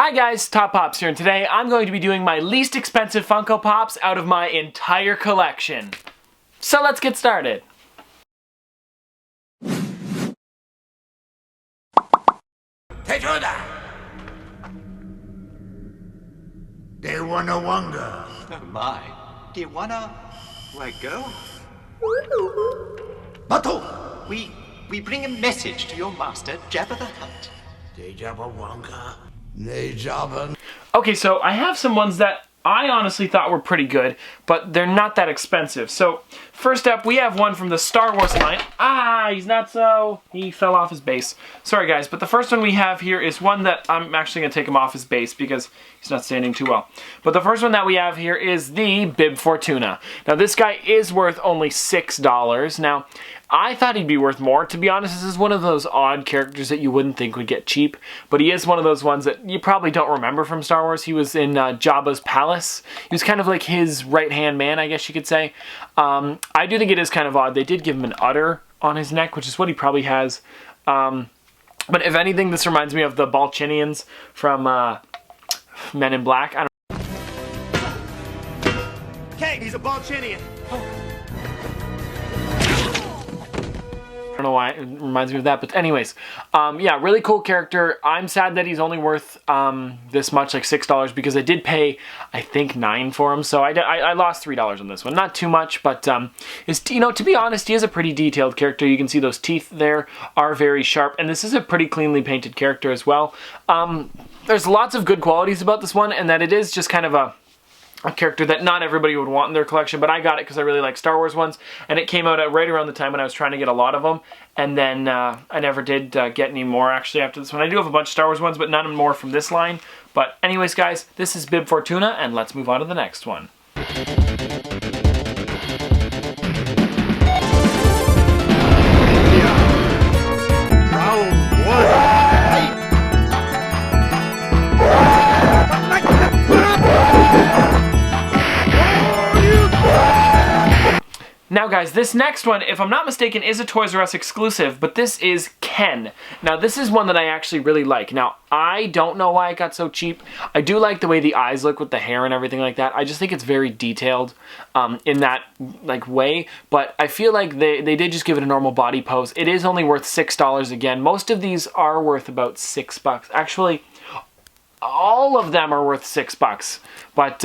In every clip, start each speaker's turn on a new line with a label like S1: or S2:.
S1: Hi guys, Top Pops here, and today I'm going to be doing my least expensive Funko Pops out of my entire collection. So let's get started.
S2: Tetuda! They wanna wanga.
S3: Oh my. Do you wanna... where go?
S2: Bato!
S3: We bring a message to your master, Jabba the Hutt.
S2: They jabba wanga. They jabba.
S1: Okay, so I have some ones that I honestly thought were pretty good, but they're not that expensive. So, first up, we have one from the Star Wars line. He fell off his base. Sorry guys, but the first one we have here is one that I'm actually going to take him off his base because he's not standing too well. But the first one that we have here is the Bib Fortuna. Now this guy is worth only $6. Now, I thought he'd be worth more. To be honest, this is one of those odd characters that you wouldn't think would get cheap, but he is one of those ones that you probably don't remember from Star Wars. He was in Jabba's palace. He was kind of like his right-hand man, I guess you could say. I do think it is kind of odd. They did give him an udder on his neck, which is what he probably has. But if anything, this reminds me of the Balchinians from Men in Black. I
S4: He's a Balchinian.
S1: don't know why it reminds me of that, but anyways, yeah, really cool character. I'm sad that he's only worth this much, like $6, because I did pay, I think, $9 for him, so I lost $3 on this one. Not too much, but to be honest, he is a pretty detailed character. You can see those teeth there are very sharp, and this is a pretty cleanly painted character as well. There's lots of good qualities about this one, and that it is just kind of a character that not everybody would want in their collection, but I got it because I really like Star Wars ones, and it came out right around the time when I was trying to get a lot of them, and then I never did get any more actually after this one. I do have a bunch of Star Wars ones, but none more from this line. But anyways guys, this is Bib Fortuna, and let's move on to the next one. Now guys, this next one, if I'm not mistaken, is a Toys R Us exclusive, but this is Ken. Now this is one that I actually really like. Now, I don't know why it got so cheap. I do like the way the eyes look with the hair and everything like that. I just think it's very detailed in that way, but I feel like they did just give it a normal body pose. It is only worth $6 again. Most of these are worth about $6. Actually, all of them are worth $6, but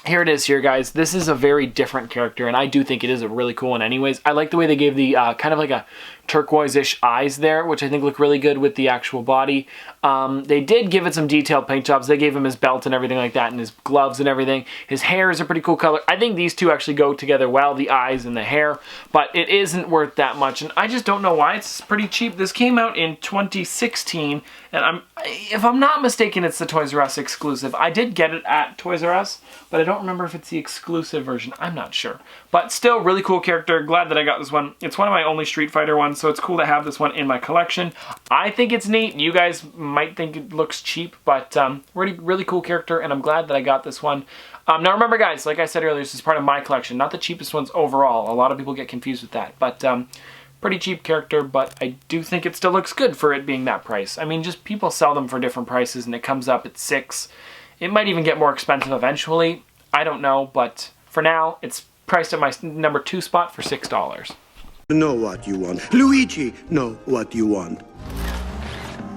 S1: here it is here, guys. This is a very different character, and I do think it is a really cool one anyways. I like the way they gave the kind of like a turquoise-ish eyes there, which I think look really good with the actual body. They did give it some detailed paint jobs. They gave him his belt and everything like that, and his gloves and everything. His hair is a pretty cool color. I think these two actually go together well, the eyes and the hair, but it isn't worth that much, and I just don't know why. It's pretty cheap. This came out in 2016, and if I'm not mistaken, it's the Toys R Us exclusive. I did get it at Toys R Us, but I don't remember if it's the exclusive version. I'm not sure. But still, really cool character. Glad that I got this one. It's one of my only Street Fighter ones, so it's cool to have this one in my collection. I think it's neat. You guys might think it looks cheap, but really cool character, and I'm glad that I got this one. Now remember guys, like I said earlier, this is part of my collection, not the cheapest ones overall. A lot of people get confused with that, but pretty cheap character, but I do think it still looks good for it being that price. I mean, just people sell them for different prices, and it comes up at $6. It might even get more expensive eventually. I don't know, but for now, it's priced at my number 2 spot for $6.
S5: Know what you want. Luigi, know what you want.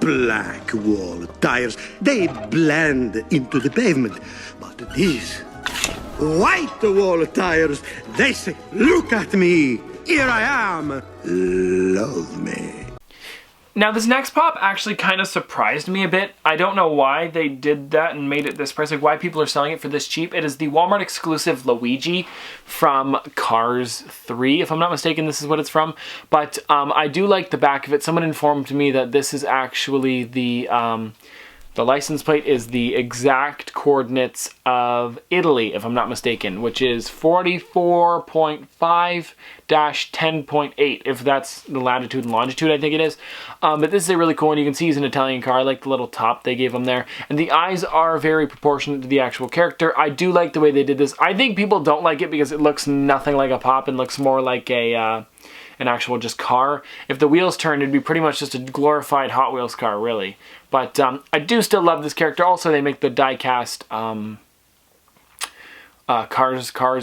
S5: Black wall tires, they blend into the pavement. But these white wall tires, they say, look at me, here I am, love me.
S1: Now this next pop actually kind of surprised me a bit. I don't know why they did that and made it this price, like why people are selling it for this cheap. It is the Walmart exclusive Luigi from Cars 3, if I'm not mistaken, this is what it's from. But I do like the back of it. Someone informed me that this is actually the license plate is the exact coordinates of Italy, if I'm not mistaken, which is 44.5-10.8, if that's the latitude and longitude, I think it is. But this is a really cool one. You can see he's an Italian car. I like the little top they gave him there. And the eyes are very proportionate to the actual character. I do like the way they did this. I think people don't like it because it looks nothing like a pop and looks more like a an actual just car. If the wheels turned, it'd be pretty much just a glorified Hot Wheels car, really. But I do still love this character. Also, they make the die-cast cars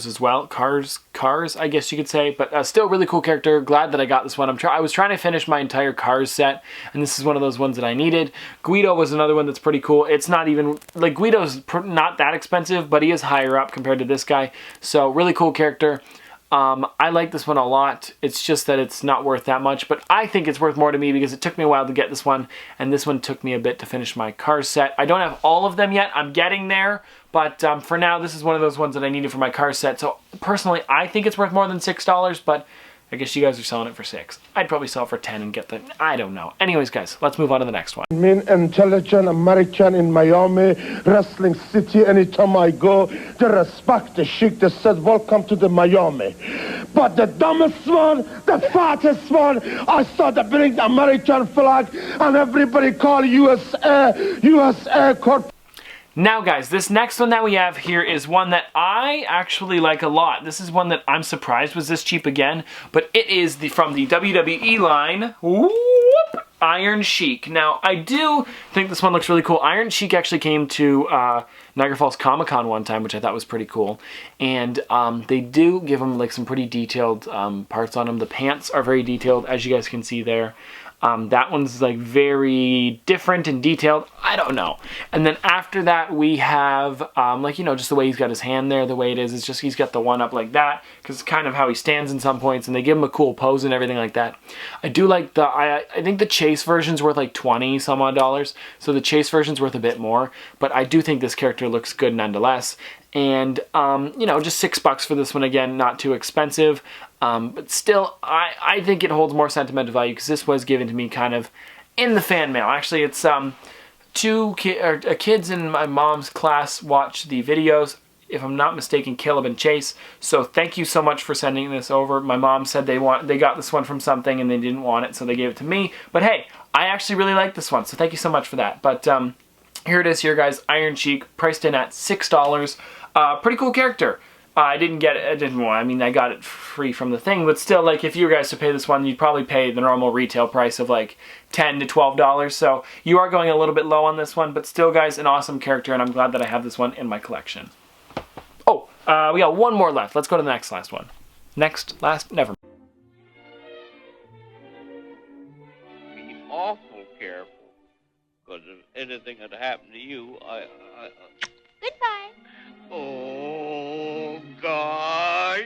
S1: as well. Cars, I guess you could say. But still really cool character. Glad that I got this one. I was trying to finish my entire Cars set, and this is one of those ones that I needed. Guido was another one that's pretty cool. It's not even, like, Guido's not that expensive, but he is higher up compared to this guy. So really cool character. I like this one a lot. It's just that it's not worth that much, but I think it's worth more to me because it took me a while to get this one, and this one took me a bit to finish my Cars set. I don't have all of them yet. I'm getting there, but for now, this is one of those ones that I needed for my Cars set. So personally, I think it's worth more than $6, but I guess you guys are selling it for $6. I'd probably sell it for $10 and get the, I don't know. Anyways, guys, let's move on to the next one.
S6: I'm an intelligent American in Miami, wrestling city. Anytime I go, they respect the chic. They said, welcome to the Miami. But the dumbest one, the fattest one, I saw them bring the American flag and everybody call USA Corp.
S1: Now guys, this next one that we have here is one that I actually like a lot. This is one that I'm surprised was this cheap again, but it is from the WWE line, whoop, Iron Sheik. Now, I do think this one looks really cool. Iron Sheik actually came to Niagara Falls Comic-Con one time, which I thought was pretty cool. And they do give him like some pretty detailed parts on him. The pants are very detailed, as you guys can see there. That one's like very different and detailed. I don't know. And then after that we have like, you know, just the way he's got his hand there, the way it is. It's just he's got the one up like that because it's kind of how he stands in some points, and they give him a cool pose and everything like that. I do like the, I think the chase version's worth like $20 some odd, so the chase version's worth a bit more, but I do think this character looks good nonetheless. And, you know, just $6 for this one again, not too expensive. But still, I think it holds more sentimental value because this was given to me kind of in the fan mail. Actually, it's kids in my mom's class watch the videos, if I'm not mistaken, Caleb and Chase. So thank you so much for sending this over. My mom said they got this one from something and they didn't want it, so they gave it to me. But hey, I actually really like this one, so thank you so much for that. But here it is here, guys. Iron Sheik, priced in at $6. Pretty cool character. I didn't get it, I mean, I got it free from the thing, but still, like, if you guys to pay this one, you'd probably pay the normal retail price of like $10 to $12, so you are going a little bit low on this one, but still, guys, an awesome character, and I'm glad that I have this one in my collection. Oh, we got one more left. Let's go to the last one. Never.
S7: Be awful careful, because if anything had happened to you,
S8: Goodbye.
S7: Oh, God.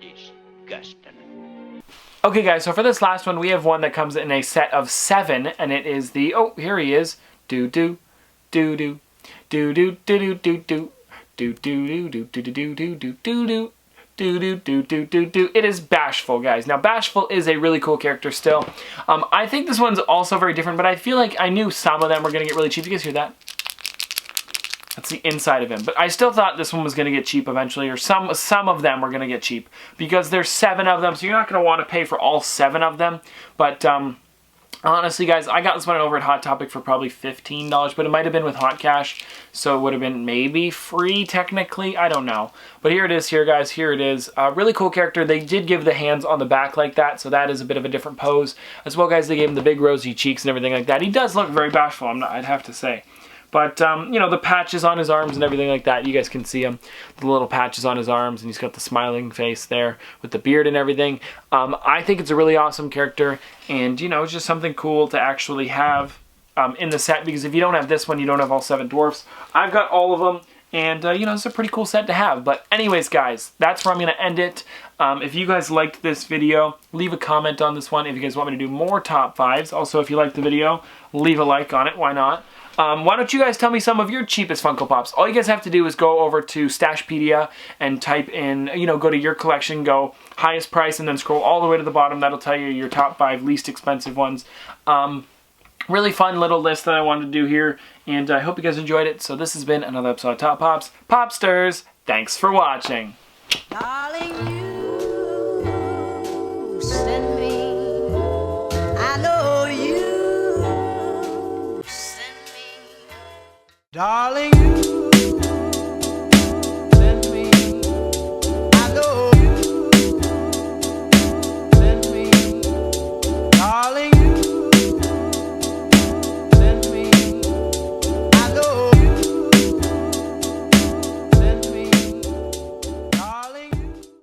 S7: Disgusting.
S1: Okay, guys, so for this last one, we have one that comes in a set of 7, and it is the, oh, here he is. Do-do, do-do, do-do, do-do, do-do, do-do, do-do, do-do, do-do. Do-do-do-do-do-do. It is Bashful, guys. Now, Bashful is a really cool character still. I think this one's also very different, but I feel like I knew some of them were going to get really cheap. You guys hear that? That's the inside of him. But I still thought this one was going to get cheap eventually, or some of them were going to get cheap, because there's 7 of them, so you're not going to want to pay for all 7 of them. But honestly, guys, I got this one over at Hot Topic for probably $15, but it might have been with Hot Cash, so it would have been maybe free, technically. I don't know. But here it is here, guys. Here it is. Really cool character. They did give the hands on the back like that, so that is a bit of a different pose. As well, guys, they gave him the big rosy cheeks and everything like that. He does look very bashful, I'd have to say. But, you know, the patches on his arms and everything like that, you guys can see him. The little patches on his arms, and he's got the smiling face there with the beard and everything. I think it's a really awesome character, and, you know, it's just something cool to actually have in the set, because if you don't have this one, you don't have all 7 dwarfs. I've got all of them, and, you know, it's a pretty cool set to have. But anyways, guys, that's where I'm going to end it. If you guys liked this video, leave a comment on this one if you guys want me to do more top 5s. Also, if you liked the video, leave a like on it. Why not? Why don't you guys tell me some of your cheapest Funko Pops? All you guys have to do is go over to Stashpedia and type in, you know, go to your collection, go highest price, and then scroll all the way to the bottom. That'll tell you your top 5 least expensive ones. Really fun little list that I wanted to do here, and I hope you guys enjoyed it. So this has been another episode of Top Pops. Popsters, thanks for watching.
S8: Darling, you send me. I know you send me. Darling, you